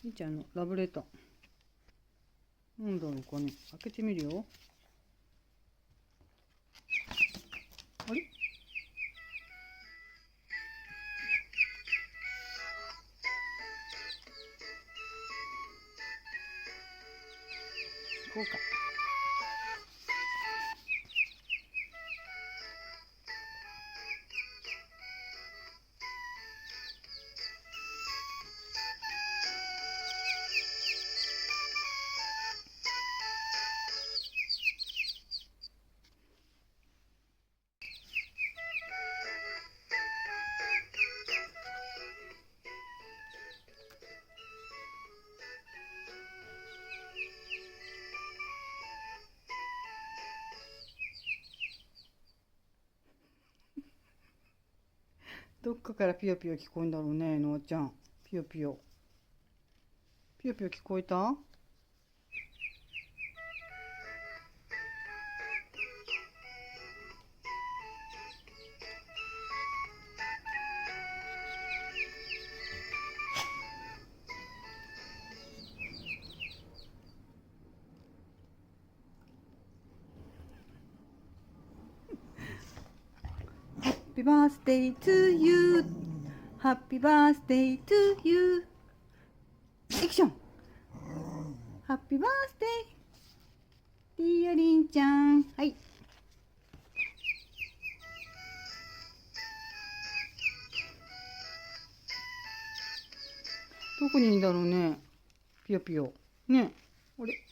りーちゃんのラブレター。なんだろうかね。開けてみるよ。あれ？こうか。どっかからピヨピヨ聞こえんだろうね、のあちゃん。ピヨピヨ。ピヨピヨ聞こえた？Happy birthday to you. Happy birthday to you. エクション。Happy birthday, ディアリンちゃん。はい。どこにいるんだろうね。ピヨピヨ。ね。あれ？